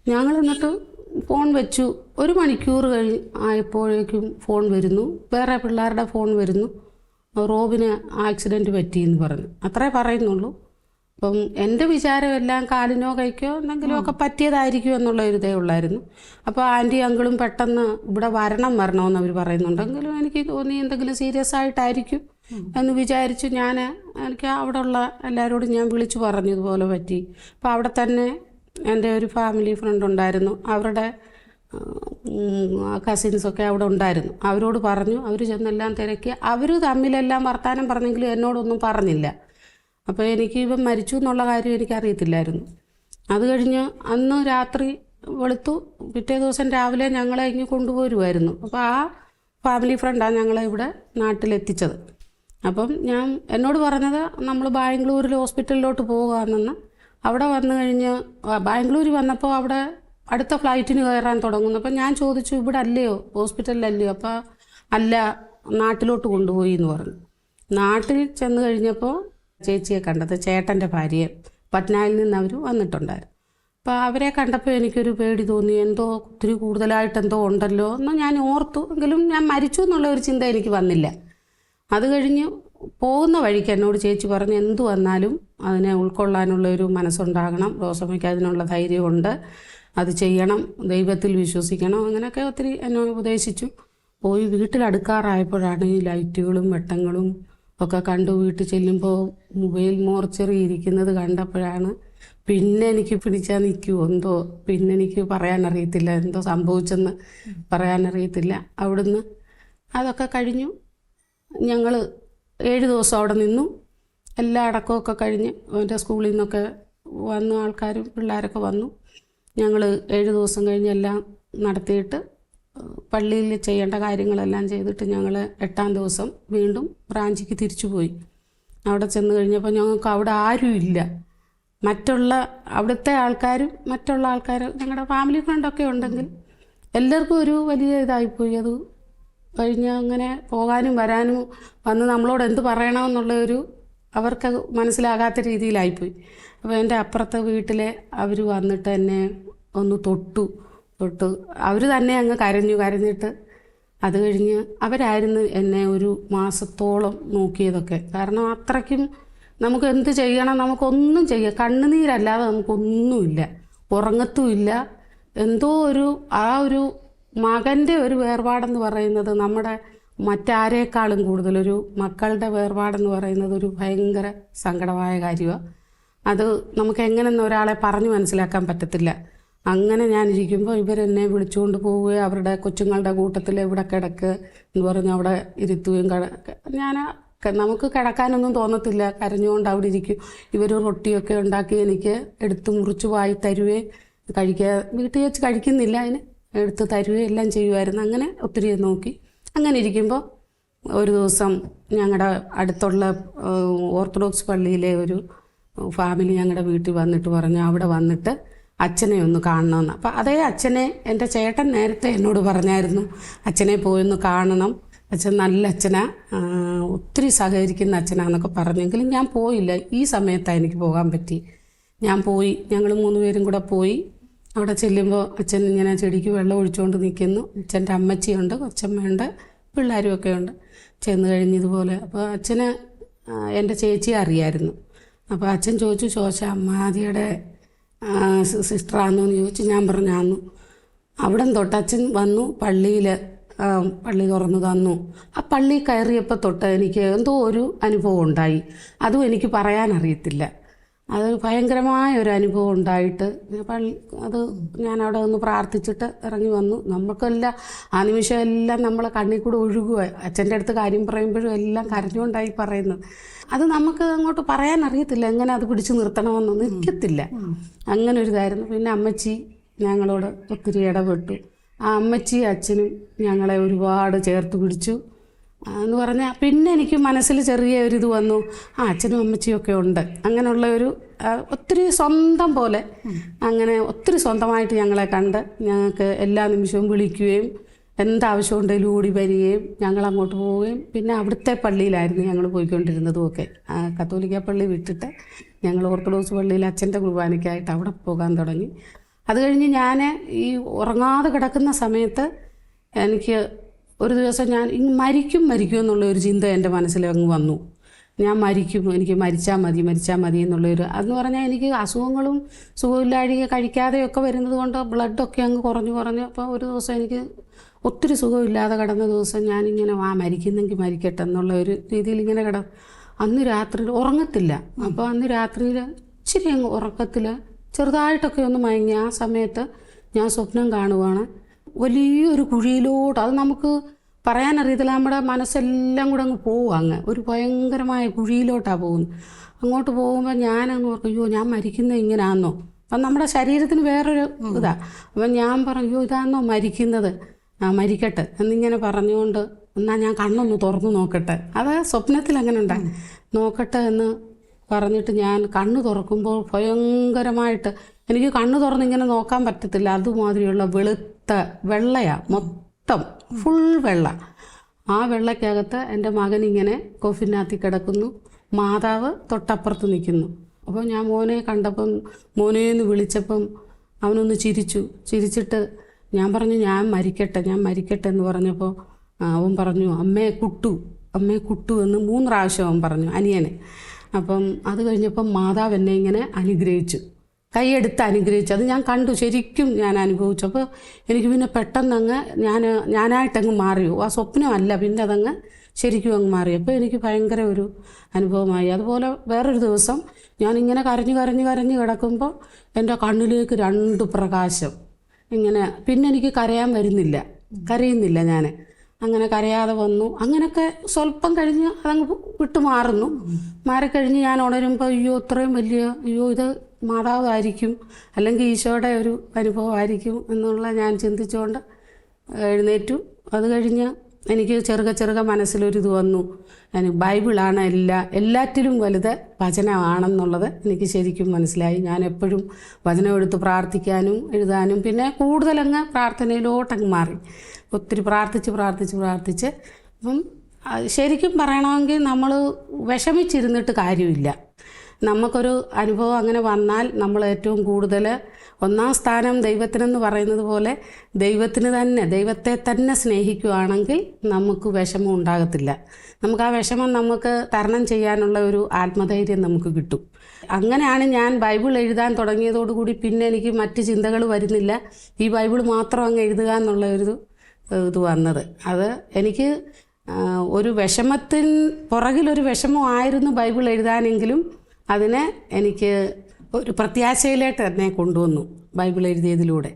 B: ഞങ്ങൾ എന്നിട്ട് ഫോൺ വെച്ചു. 1 മണിക്കൂർ ആയപ്പോഴേക്കും ഫോൺ വരുന്നു, വേറെ പിള്ളേരുടെ ഫോൺ വരുന്നു, റോബിന് ആക്സിഡൻറ്റ് പറ്റിയെന്ന് പറഞ്ഞു. അത്രേ പറയുന്നുള്ളൂ. അപ്പം എൻ്റെ വിചാരമെല്ലാം കാലിനോ കൈക്കോ എന്തെങ്കിലുമൊക്കെ പറ്റിയതായിരിക്കും എന്നുള്ള ഒരു ഇതേ ഉള്ളായിരുന്നു. അപ്പോൾ ആൻറ്റി അങ്കിളും പെട്ടെന്ന് ഇവിടെ വരണമെന്ന് അവർ പറയുന്നുണ്ടെങ്കിലും എനിക്ക് തോന്നി എന്തെങ്കിലും സീരിയസ് ആയിട്ടായിരിക്കും എന്ന് വിചാരിച്ചു. എനിക്ക് അവിടെ ഉള്ള എല്ലാവരോടും ഞാൻ വിളിച്ചു പറഞ്ഞു ഇതുപോലെ പറ്റി. അപ്പോൾ അവിടെ തന്നെ എൻ്റെ ഒരു ഫാമിലി ഫ്രണ്ട് ഉണ്ടായിരുന്നു, അവരുടെ കസിൻസൊക്കെ അവിടെ ഉണ്ടായിരുന്നു. അവരോട് പറഞ്ഞു, അവർ ചെന്നെല്ലാം തിരക്കി. അവർ തമ്മിലെല്ലാം വർത്താനം പറഞ്ഞെങ്കിലും എന്നോടൊന്നും പറഞ്ഞില്ല. അപ്പോൾ എനിക്ക് ഇവൻ മരിച്ചു എന്നുള്ള കാര്യം എനിക്കറിയത്തില്ലായിരുന്നു. അത് കഴിഞ്ഞ് അന്ന് രാത്രി വെളുത്തു, പിറ്റേ ദിവസം രാവിലെ ഞങ്ങളെ ഇങ്ങ് കൊണ്ടുപോരുമായിരുന്നു. അപ്പോൾ ആ ഫാമിലി ഫ്രണ്ടാണ് ഞങ്ങളെ ഇവിടെ നാട്ടിലെത്തിച്ചത്. അപ്പം എന്നോട് പറഞ്ഞത് നമ്മൾ ബാംഗ്ലൂരിൽ ഹോസ്പിറ്റലിലോട്ട് പോകാമെന്ന്. അവിടെ വന്നു കഴിഞ്ഞ് ബാംഗ്ലൂർ വന്നപ്പോൾ അവിടെ അടുത്ത ഫ്ലൈറ്റിന് കയറാൻ തുടങ്ങുന്നു. അപ്പം ഞാൻ ചോദിച്ചു, ഇവിടെ അല്ലയോ, ഹോസ്പിറ്റലിലല്ലയോ? അപ്പോൾ അല്ല, നാട്ടിലോട്ട് കൊണ്ടുപോയി എന്ന് പറഞ്ഞു. നാട്ടിൽ ചെന്ന് കഴിഞ്ഞപ്പോൾ ചേച്ചിയെ കണ്ടത്, ചേട്ടൻ്റെ ഭാര്യയെ, പട്നയിൽ നിന്ന് അവർ വന്നിട്ടുണ്ടായിരുന്നു. അപ്പോൾ അവരെ കണ്ടപ്പോൾ എനിക്കൊരു പേടി തോന്നി, എന്തോ ഒത്തിരി കൂടുതലായിട്ട് എന്തോ ഉണ്ടല്ലോ എന്ന് ഞാൻ ഓർത്തു. എങ്കിലും ഞാൻ മരിച്ചു എന്നുള്ള ഒരു ചിന്ത എനിക്ക് വന്നില്ല. അത് കഴിഞ്ഞ് പോകുന്ന വഴിക്ക് എന്നോട് ചേച്ചി പറഞ്ഞു, എന്തു വന്നാലും അതിനെ ഉൾക്കൊള്ളാനുള്ള ഒരു മനസ്സുണ്ടാകണം, റോസമ്മയ്ക്ക് അതിനുള്ള ധൈര്യമുണ്ട്, അത് ചെയ്യണം, ദൈവത്തിൽ വിശ്വസിക്കണം, അങ്ങനെയൊക്കെ ഒത്തിരി എന്നെ ഉപദേശിച്ചു. പോയി വീട്ടിലടുക്കാറായപ്പോഴാണ് ഈ ലൈറ്റുകളും വെട്ടങ്ങളും ഒക്കെ കണ്ടു. വീട്ടിൽ ചെല്ലുമ്പോൾ മൊബൈൽ മോർച്ചറി ഇരിക്കുന്നത് കണ്ടപ്പോഴാണ് പിന്നെ എനിക്ക് പിടിച്ചാൽ നിൽക്കുമോ എന്തോ, പിന്നെ എനിക്ക് പറയാനറിയത്തില്ല, എന്തോ സംഭവിച്ചെന്ന് പറയാനറിയത്തില്ല. അവിടുന്ന് അതൊക്കെ കഴിഞ്ഞു. ഞങ്ങൾ 7 ദിവസം അവിടെ നിന്നു. എല്ലാ അടക്കമൊക്കെ കഴിഞ്ഞ് എൻ്റെ സ്കൂളിൽ നിന്നൊക്കെ വന്നു, ആൾക്കാരും പിള്ളേരൊക്കെ വന്നു. ഞങ്ങൾ 7 ദിവസം കഴിഞ്ഞ് എല്ലാം നടത്തിയിട്ട് പള്ളിയിൽ ചെയ്യേണ്ട കാര്യങ്ങളെല്ലാം ചെയ്തിട്ട് ഞങ്ങൾ 8-ാം ദിവസം വീണ്ടും ബ്രാഞ്ചിക്ക് തിരിച്ചു പോയി. അവിടെ ചെന്ന് കഴിഞ്ഞപ്പോൾ ഞങ്ങൾക്ക് അവിടെ ആരുമില്ല. അവിടുത്തെ ആൾക്കാരും മറ്റുള്ള ആൾക്കാരും ഞങ്ങളുടെ ഫാമിലി ഫ്രണ്ടൊക്കെ ഉണ്ടെങ്കിൽ എല്ലാവർക്കും ഒരു വലിയ ഇതായിപ്പോയി. അത് കഴിഞ്ഞ് അങ്ങനെ പോകാനും വരാനും വന്ന് നമ്മളോട് എന്ത് പറയണമെന്നുള്ള അവർക്ക് മനസ്സിലാകാത്ത രീതിയിലായിപ്പോയി. അപ്പോൾ എൻ്റെ അപ്പുറത്തെ വീട്ടിലെ അവർ വന്നിട്ട് എന്നെ ഒന്ന് തൊട്ടു. അവർ തന്നെ അങ്ങ് കരഞ്ഞിട്ട് അത് കഴിഞ്ഞ് അവരായിരുന്നു എന്നെ 1 മാസത്തോളം നോക്കിയതൊക്കെ. കാരണം അത്രയ്ക്കും നമുക്ക് എന്ത് ചെയ്യണം, നമുക്കൊന്നും ചെയ്യാം, കണ്ണുനീരല്ലാതെ നമുക്കൊന്നുമില്ല, ഉറങ്ങത്തുമില്ല. എന്തോ ഒരു മകൻ്റെ ഒരു വേർപാടെന്ന് പറയുന്നത് നമ്മുടെ മറ്റാരേക്കാളും കൂടുതലൊരു മക്കളുടെ വേർപാടെന്ന് പറയുന്നത് ഒരു ഭയങ്കര സങ്കടമായ കാര്യമാണ്. അത് നമുക്ക് എങ്ങനെയൊന്നും ഒരാളെ പറഞ്ഞു മനസ്സിലാക്കാൻ പറ്റത്തില്ല. അങ്ങനെ ഞാനിരിക്കുമ്പോൾ ഇവരെന്നെ വിളിച്ചുകൊണ്ട് പോവുകയും അവരുടെ കൊച്ചുങ്ങളുടെ കൂട്ടത്തിൽ ഇവിടെ കിടക്ക് എന്ന് പറഞ്ഞ് അവിടെ ഇരുത്തുകയും നമുക്ക് കിടക്കാനൊന്നും തോന്നത്തില്ല, കരഞ്ഞുകൊണ്ട് അവിടെ ഇരിക്കും. ഇവർ റൊട്ടിയൊക്കെ ഉണ്ടാക്കി എനിക്ക് എടുത്ത് മുറിച്ച് വായി തരുകയും കഴിക്കുക, വീട്ടിൽ വെച്ച് കഴിക്കുന്നില്ല, അതിന് എടുത്ത് തരുകയും എല്ലാം ചെയ്യുമായിരുന്നു. അങ്ങനെ ഒത്തിരി നോക്കി. അങ്ങനെ ഇരിക്കുമ്പോൾ ഒരു ദിവസം ഞങ്ങളുടെ അടുത്തുള്ള ഓർത്തഡോക്സ് പള്ളിയിലെ ഒരു ഫാമിലി ഞങ്ങളുടെ വീട്ടിൽ വന്നിട്ട് പറഞ്ഞു അവിടെ വന്നിട്ട് അച്ഛനെ ഒന്ന് കാണണമെന്ന്. അപ്പോൾ അതേ അച്ഛനെ എൻ്റെ ചേട്ടൻ നേരത്തെ എന്നോട് പറഞ്ഞായിരുന്നു, അച്ഛനെ പോയൊന്ന് കാണണം, അച്ഛൻ നല്ല അച്ഛനാ, ഒത്തിരി സഹകരിക്കുന്ന അച്ഛനാന്നൊക്കെ പറഞ്ഞെങ്കിലും ഞാൻ പോയില്ല. ഈ സമയത്താണ് എനിക്ക് പോകാൻ പറ്റി. ഞാൻ പോയി, ഞങ്ങൾ 3 പേരും കൂടെ പോയി. അവിടെ ചെല്ലുമ്പോൾ അച്ഛൻ ഇങ്ങനെ ചെടിക്ക് വെള്ളം ഒഴിച്ചുകൊണ്ട് നിൽക്കുന്നു. അച്ഛൻ്റെ അമ്മച്ചിയുണ്ട്, കൊച്ചമ്മയുണ്ട്, പിള്ളേരുമൊക്കെ ഉണ്ട്. ചെന്ന് കഴിഞ്ഞതുപോലെ അപ്പോൾ അച്ഛന് എൻ്റെ ചേച്ചിയെ അറിയായിരുന്നു. അപ്പോൾ അച്ഛൻ ചോദിച്ചു, അമ്മാതിയുടെ സിസ്റ്ററാണെന്ന് ചോദിച്ചു. ഞാൻ പറഞ്ഞാന്നു. അവിടെ തൊട്ട് അച്ഛൻ വന്നു, പള്ളി തുറന്നു തന്നു. ആ പള്ളി കയറിയപ്പോൾ തൊട്ട് എനിക്ക് എന്തോ ഒരു അനുഭവം ഉണ്ടായി. അതും എനിക്ക് പറയാനറിയത്തില്ല. അത് ഭയങ്കരമായ ഒരു അനുഭവം ഉണ്ടായിട്ട് അത് ഞാൻ അവിടെ ഒന്ന് പ്രാർത്ഥിച്ചിട്ട് ഇറങ്ങി വന്നു. നമുക്കെല്ലാം ആ നിമിഷം എല്ലാം നമ്മളെ കണ്ണിൽ കൂടെ ഒഴുകുക. അച്ഛൻ്റെ അടുത്ത് കാര്യം പറയുമ്പോഴും എല്ലാം കരഞ്ഞുകൊണ്ടായി പറയുന്നത്. അത് നമുക്ക് അങ്ങോട്ട് പറയാനറിയത്തില്ല, എങ്ങനെ അത് പിടിച്ചു നിർത്തണമെന്നൊന്നും നിൽക്കത്തില്ല. അങ്ങനെ ഒരു ഇതായിരുന്നു. പിന്നെ അമ്മച്ചി ഞങ്ങളോട് ഒത്തിരി ഇടപെട്ടു. ആ അമ്മച്ചി അച്ഛനും ഞങ്ങളെ ഒരുപാട് ചേർത്ത് പിടിച്ചു എന്ന് പറഞ്ഞാൽ പിന്നെ എനിക്ക് മനസ്സിൽ ചെറിയൊരിത് വന്നു, അച്ഛനും അമ്മച്ചിയൊക്കെ ഉണ്ട്. അങ്ങനെയുള്ള ഒരു ഒത്തിരി സ്വന്തം പോലെ, അങ്ങനെ ഒത്തിരി സ്വന്തമായിട്ട് ഞങ്ങളെ കണ്ട് ഞങ്ങൾക്ക് എല്ലാ നിമിഷവും വിളിക്കുകയും എന്താവശ്യമുണ്ടെങ്കിലും ഓടി വരികയും ഞങ്ങളങ്ങോട്ട് പോവുകയും. പിന്നെ അവിടുത്തെ പള്ളിയിലായിരുന്നു ഞങ്ങൾ പോയിക്കൊണ്ടിരുന്നതുമൊക്കെ. കത്തോലിക്ക പള്ളി വിട്ടിട്ട് ഞങ്ങൾ ഓർത്തഡോക്സ് പള്ളിയിൽ അച്ഛൻ്റെ കുർബാനയ്ക്കായിട്ട് അവിടെ പോകാൻ തുടങ്ങി. അത് കഴിഞ്ഞ് ഞാൻ ഈ ഉറങ്ങാതെ കിടക്കുന്ന സമയത്ത് എനിക്ക് ഒരു ദിവസം ഞാൻ മരിക്കും എന്നുള്ള ഒരു ചിന്ത എൻ്റെ മനസ്സിൽ അങ്ങ് വന്നു. ഞാൻ മരിക്കും, എനിക്ക് മരിച്ചാൽ മതി എന്നുള്ളൊരു, അതെന്ന് പറഞ്ഞാൽ എനിക്ക് അസുഖങ്ങളും സുഖമില്ലാഴിക കഴിക്കാതെയൊക്കെ വരുന്നത് കൊണ്ട് ബ്ലഡൊക്കെ അങ്ങ് കുറഞ്ഞു. അപ്പോൾ ഒരു ദിവസം എനിക്ക് ഒത്തിരി സുഖമില്ലാതെ കിടന്ന ദിവസം ഞാനിങ്ങനെ മരിക്കുന്നെങ്കിൽ മരിക്കട്ടെ എന്നുള്ള ഒരു രീതിയിൽ ഇങ്ങനെ അന്ന് രാത്രിയിൽ ഉറങ്ങത്തില്ല. അപ്പോൾ അന്ന് രാത്രിയിൽ ഇച്ചിരി അങ്ങ് ഉറക്കത്തിൽ ചെറുതായിട്ടൊക്കെ ഒന്ന് മയങ്ങി. ആ സമയത്ത് ഞാൻ സ്വപ്നം കാണുവാണ്, വലിയൊരു കുഴിയിലോട്ട്, അത് നമുക്ക് പറയാനറിയത്തില്ല, നമ്മുടെ മനസ്സെല്ലാം കൂടെ അങ്ങ് പോവും. അങ്ങ് ഒരു ഭയങ്കരമായ കുഴിയിലോട്ടാണ് പോകുന്നത്. അങ്ങോട്ട് പോകുമ്പോൾ ഞാനങ്ങ് ഓർക്കും, ഞാൻ മരിക്കുന്നത് ഇങ്ങനെയാണെന്നോ. അപ്പം നമ്മുടെ ശരീരത്തിന് വേറൊരു ഇതാണ്. അപ്പം ഞാൻ പറഞ്ഞു, ഇതാണെന്നോ മരിക്കുന്നത്, മരിക്കട്ടെ എന്നിങ്ങനെ പറഞ്ഞുകൊണ്ട് എന്നാൽ ഞാൻ കണ്ണൊന്ന് തുറന്നു നോക്കട്ടെ. അത് സ്വപ്നത്തിൽ അങ്ങനെ ഉണ്ടായി. നോക്കട്ടെ എന്ന് പറഞ്ഞിട്ട് ഞാൻ കണ്ണ് തുറക്കുമ്പോൾ ഭയങ്കരമായിട്ട് എനിക്ക് കണ്ണ് തുറന്ന് ഇങ്ങനെ നോക്കാൻ പറ്റത്തില്ല. അതുമാതിരിയുള്ള വെളുത്ത വെള്ളയാണ്, മൊത്തം ഫുൾ വെള്ള. ആ വെള്ളക്കകത്ത് എൻ്റെ മകനിങ്ങനെ കോഫിനകത്ത് കിടക്കുന്നു, മാതാവ് തൊട്ടപ്പുറത്ത് നിൽക്കുന്നു. അപ്പോൾ ഞാൻ മോനെ കണ്ടപ്പം, മോനെന്ന് വിളിച്ചപ്പം അവനൊന്ന് ചിരിച്ചിട്ട് ഞാൻ പറഞ്ഞു, ഞാൻ മരിക്കട്ടെ എന്ന് പറഞ്ഞപ്പോൾ അവൻ പറഞ്ഞു, അമ്മേ കുട്ടു എന്ന് 3 പ്രാവശ്യം അവൻ പറഞ്ഞു, അനിയനെ. അപ്പം അത് കഴിഞ്ഞപ്പം മാതാവ് എന്നെ ഇങ്ങനെ അനുഗ്രഹിച്ചു, കൈയെടുത്ത് അനുഗ്രഹിച്ചു. അത് ഞാൻ കണ്ടു, ശരിക്കും ഞാൻ അനുഭവിച്ചു. അപ്പോൾ എനിക്ക് പിന്നെ പെട്ടെന്നങ്ങ് ഞാനായിട്ടങ്ങ് മാറിയോ, ആ സ്വപ്നമല്ല, പിന്നെ അതങ്ങ് ശരിക്കും അങ്ങ് മാറി. അപ്പോൾ എനിക്ക് ഭയങ്കര ഒരു അനുഭവമായി. അതുപോലെ വേറൊരു ദിവസം ഞാനിങ്ങനെ കരഞ്ഞ് കിടക്കുമ്പോൾ എൻ്റെ കണ്ണിലേക്ക് 2 പ്രകാശം ഇങ്ങനെ. പിന്നെ എനിക്ക് കരയുന്നില്ല ഞാൻ. അങ്ങനെ കരയാതെ വന്നു. അങ്ങനെയൊക്കെ സ്വല്പം കഴിഞ്ഞ് അതങ്ങ് വിട്ടു മാറിക്കഴിഞ്ഞ് ഞാൻ ഉണരുമ്പോൾ ഇത്രയും ഇത് മാതാവായിരിക്കും, അല്ലെങ്കിൽ ഈശോയുടെ ഒരു അനുഭവമായിരിക്കും എന്നുള്ള ഞാൻ ചിന്തിച്ചുകൊണ്ട് എഴുന്നേറ്റു. അത് കഴിഞ്ഞ് എനിക്ക് ചെറുക മനസ്സിലൊരിത് വന്നു, ബൈബിളാണ് എല്ലാറ്റിലും വലുത് വചനമാണെന്നുള്ളത് എനിക്ക് ശരിക്കും മനസ്സിലായി. ഞാൻ എപ്പോഴും വചനം എടുത്ത് പ്രാർത്ഥിക്കാനും എഴുതാനും പിന്നെ കൂടുതലങ്ങ് പ്രാർത്ഥനയിലോട്ടങ്ങ് മാറി. ഒത്തിരി പ്രാർത്ഥിച്ച് അപ്പം ശരിക്കും പറയണമെങ്കിൽ നമ്മൾ വിഷമിച്ചിരുന്നിട്ട് കാര്യമില്ല. നമുക്കൊരു അനുഭവം അങ്ങനെ വന്നാൽ നമ്മൾ ഏറ്റവും കൂടുതൽ ഒന്നാം സ്ഥാനം ദൈവത്തിനെന്ന് പറയുന്നത് പോലെ ദൈവത്തെ തന്നെ സ്നേഹിക്കുകയാണെങ്കിൽ നമുക്ക് വിഷമം ഉണ്ടാകത്തില്ല. നമുക്ക് ആ വിഷമം നമുക്ക് തരണം ചെയ്യാനുള്ള ഒരു ആത്മധൈര്യം നമുക്ക് കിട്ടും. അങ്ങനെയാണ് ഞാൻ ബൈബിൾ എഴുതാൻ തുടങ്ങിയതോടുകൂടി പിന്നെ എനിക്ക് മറ്റ് ചിന്തകൾ വരുന്നില്ല. ഈ ബൈബിൾ മാത്രം അങ്ങ് എഴുതുക എന്നുള്ള ഒരു ഇത് വന്നത്. അത് എനിക്ക് ഒരു വിഷമത്തിന് പുറകിലൊരു വിഷമമായിരുന്നു ബൈബിൾ എഴുതാനെങ്കിലും അതിനെ എനിക്ക് ഒരു പ്രത്യാശയിലേക്ക് തന്നെ കൊണ്ടുവന്നു ബൈബിൾ എഴുതിയതിലൂടെ.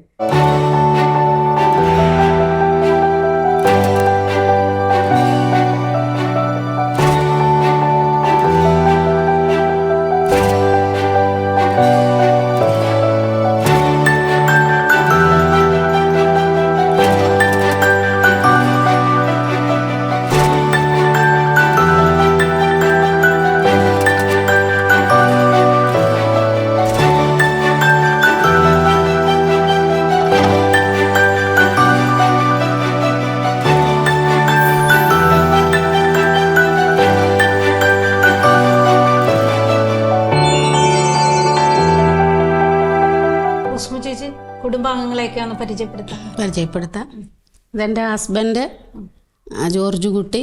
A: ചേച്ചി കുടുംബാംഗങ്ങളെയൊക്കെ ഒന്ന് പരിചയപ്പെടുത്താം.
B: ഇതെൻ്റെ ഹസ്ബൻഡ് ജോർജ് കുട്ടി,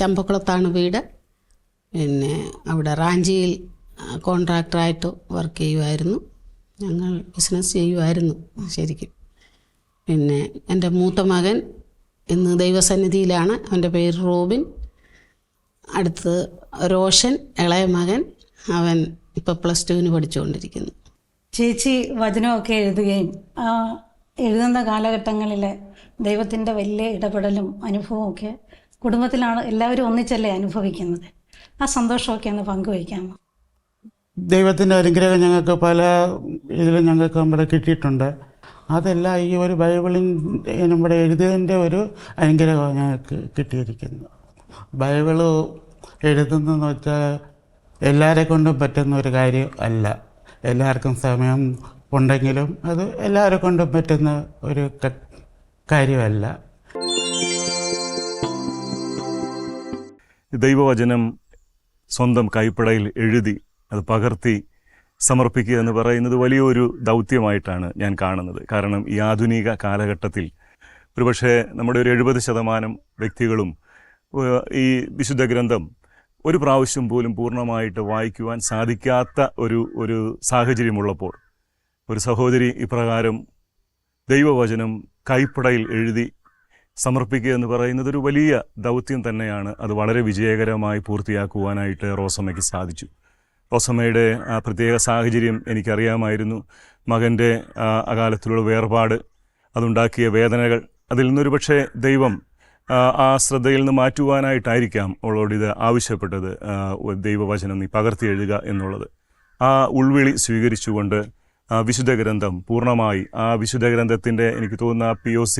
B: ചമ്പക്കുളത്താണ് വീട്. പിന്നെ അവിടെ റാഞ്ചിയിൽ കോൺട്രാക്ടറായിട്ട് വർക്ക് ചെയ്യുമായിരുന്നു. ഞങ്ങൾ ബിസിനസ് ചെയ്യുമായിരുന്നു ശരിക്കും. പിന്നെ എൻ്റെ മൂത്ത മകൻ ഇന്ന് ദൈവസന്നിധിയിലാണ്. അവൻ്റെ പേര് റോബിൻ. അടുത്ത് റോഷൻ, ഇളയ മകൻ, അവൻ ഇപ്പോൾ +2 പഠിച്ചുകൊണ്ടിരിക്കുന്നു.
A: ചേച്ചി വചനമൊക്കെ എഴുതുകയും എഴുതുന്ന കാലഘട്ടങ്ങളിൽ ദൈവത്തിൻ്റെ വലിയ ഇടപെടലും അനുഭവവും ഒക്കെ കുടുംബത്തിലാണ് എല്ലാവരും ഒന്നിച്ചല്ലേ അനുഭവിക്കുന്നത്. ആ സന്തോഷമൊക്കെ ഒന്ന് പങ്കുവയ്ക്കാമോ?
C: ദൈവത്തിൻ്റെ അനുഗ്രഹം ഞങ്ങൾക്ക് പല ഇതിലും ഞങ്ങൾക്ക് നമ്മുടെ കിട്ടിയിട്ടുണ്ട്. അതെല്ലാം ഈ ഒരു ബൈബിളിൻ നമ്മുടെ എഴുതിയതിൻ്റെ ഒരു അനുഗ്രഹമാണ് ഞങ്ങൾക്ക് കിട്ടിയിരിക്കുന്നത്. ബൈബിള് എഴുതുന്നതെന്ന് വെച്ചാൽ എല്ലാവരെ കൊണ്ടും പറ്റുന്ന ഒരു കാര്യം അല്ല. എല്ലാവർക്കും സമയം ഉണ്ടെങ്കിലും അത് എല്ലാവരെ കൊണ്ടും പറ്റുന്ന ഒരു കാര്യമല്ല.
D: ദൈവവചനം സ്വന്തം കൈപ്പടയിൽ എഴുതി അത് പകർത്തി സമർപ്പിക്കുക എന്ന് പറയുന്നത് വലിയൊരു ദൗത്യമായിട്ടാണ് ഞാൻ കാണുന്നത്. കാരണം ഈ ആധുനിക കാലഘട്ടത്തിൽ ഒരുപക്ഷെ നമ്മുടെ ഒരു 70% വ്യക്തികളും ഈ വിശുദ്ധ ഗ്രന്ഥം ഒരു പ്രാവശ്യം പോലും പൂർണ്ണമായിട്ട് വായിക്കുവാൻ സാധിക്കാത്ത ഒരു സാഹചര്യമുള്ളപ്പോൾ ഒരു സഹോദരി ഇപ്രകാരം ദൈവവചനം കൈപ്പടയിൽ എഴുതി സമർപ്പിക്കുക എന്ന് പറയുന്നത് ഒരു വലിയ ദൗത്യം തന്നെയാണ്. അത് വളരെ വിജയകരമായി പൂർത്തിയാക്കുവാനായിട്ട് റോസമ്മയ്ക്ക് സാധിച്ചു. റോസമ്മയുടെ ആ പ്രത്യേക സാഹചര്യം എനിക്കറിയാമായിരുന്നു. മകൻ്റെ അകാലത്തിലുള്ള വേർപാട്, അതുണ്ടാക്കിയ വേദനകൾ, അതിൽ നിന്നൊരു പക്ഷേ ദൈവം ആ ശ്രദ്ധയിൽ നിന്ന് മാറ്റുവാനായിട്ടായിരിക്കാം അവളോട് ഇത് ആവശ്യപ്പെട്ടത്. ദൈവവചനം നീ പകർത്തി എഴുതുക എന്നുള്ളത്. ആ ഉൾവിളി സ്വീകരിച്ചുകൊണ്ട് വിശുദ്ധ ഗ്രന്ഥം പൂർണ്ണമായി ആ വിശുദ്ധ ഗ്രന്ഥത്തിൻ്റെ എനിക്ക് തോന്നുന്ന POC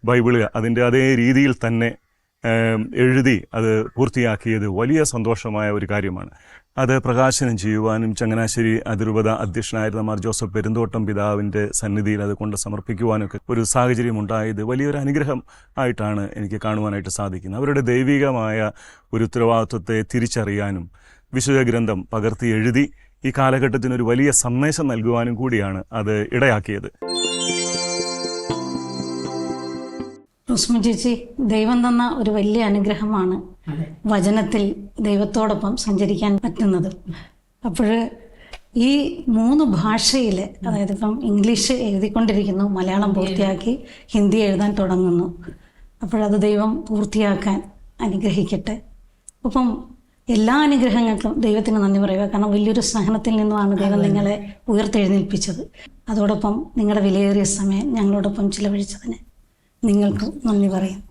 D: ബൈബിള് അതിൻ്റെ അതേ രീതിയിൽ തന്നെ എഴുതി അത് പൂർത്തിയാക്കിയത് വലിയ സന്തോഷമായ ഒരു കാര്യമാണ്. അത് പ്രകാശനം ചെയ്യുവാനും ചങ്ങനാശ്ശേരി അതിരൂപത അധ്യക്ഷനായിരുന്ന മാർ ജോസഫ് പെരുന്തോട്ടം പിതാവിൻ്റെ സന്നിധിയിൽ അത് കൊണ്ട് സമർപ്പിക്കുവാനൊക്കെ ഒരു സാഹചര്യം ഉണ്ടായത് വലിയൊരു അനുഗ്രഹം ആയിട്ടാണ് എനിക്ക് കാണുവാനായിട്ട് സാധിക്കുന്നത്. അവരുടെ ദൈവികമായ ഒരു ഉത്തരവാദിത്വത്തെ തിരിച്ചറിയാനും വിശുദ്ധ ഗ്രന്ഥം പകർത്തി എഴുതി ഈ കാലഘട്ടത്തിനൊരു വലിയ സന്ദേശം നൽകുവാനും കൂടിയാണ് അത് ഇടയാക്കിയത്.
A: റോസ്മി ചേച്ചി, ദൈവം തന്ന ഒരു വലിയ അനുഗ്രഹമാണ് വചനത്തിൽ ദൈവത്തോടൊപ്പം സഞ്ചരിക്കാൻ പറ്റുന്നത്. അപ്പോൾ ഈ 3 ഭാഷയിൽ, അതായത് ഇപ്പം ഇംഗ്ലീഷ് എഴുതിക്കൊണ്ടിരിക്കുന്നു, മലയാളം പൂർത്തിയാക്കി ഹിന്ദി എഴുതാൻ തുടങ്ങുന്നു. അപ്പോഴത് ദൈവം പൂർത്തിയാക്കാൻ അനുഗ്രഹിക്കട്ടെ. അപ്പം എല്ലാ അനുഗ്രഹങ്ങൾക്കും ദൈവത്തിന് നന്ദി പറയുക. കാരണം വലിയൊരു സഹനത്തിൽ നിന്നുമാണ് ദൈവം നിങ്ങളെ ഉയർത്തെഴുന്നേൽപ്പിച്ചത്. അതോടൊപ്പം നിങ്ങളുടെ വിലയേറിയ സമയം ഞങ്ങളോടൊപ്പം ചിലവഴിച്ചതിന് നിങ്ങൾക്ക് നന്ദി പറയുന്നു.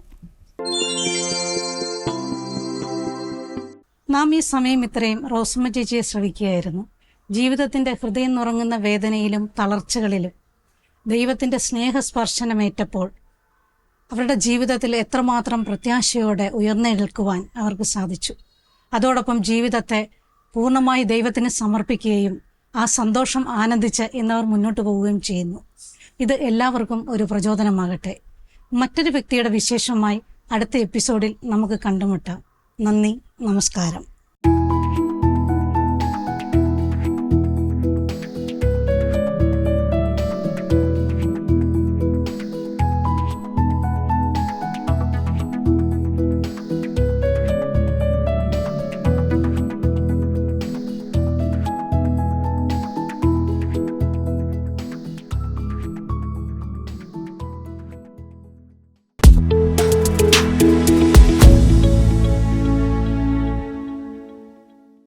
A: നാം ഈ സമയം ഇത്രയും റോസമ്മ ചേച്ചിയെ ശ്രവിക്കുകയായിരുന്നു. ജീവിതത്തിൻ്റെ ഹൃദയം നുറങ്ങുന്ന വേദനയിലും തളർച്ചകളിലും ദൈവത്തിൻ്റെ സ്നേഹസ്പർശനമേറ്റപ്പോൾ അവരുടെ ജീവിതത്തിൽ എത്രമാത്രം പ്രത്യാശയോടെ ഉയർന്നെഴുന്നേൽക്കുവാൻ അവർക്ക് സാധിച്ചു. അതോടൊപ്പം ജീവിതത്തെ പൂർണ്ണമായി ദൈവത്തിന് സമർപ്പിക്കുകയും ആ സന്തോഷം ആനന്ദിച്ച് ഇന്നവർ മുന്നോട്ട് പോവുകയും ചെയ്യുന്നു. ഇത് എല്ലാവർക്കും ഒരു പ്രചോദനമാകട്ടെ. മറ്റൊരു വ്യക്തിയുടെ വിശേഷമായി അടുത്ത എപ്പിസോഡിൽ നമുക്ക് കണ്ടുമുട്ടാം. നന്ദി, നമസ്കാരം.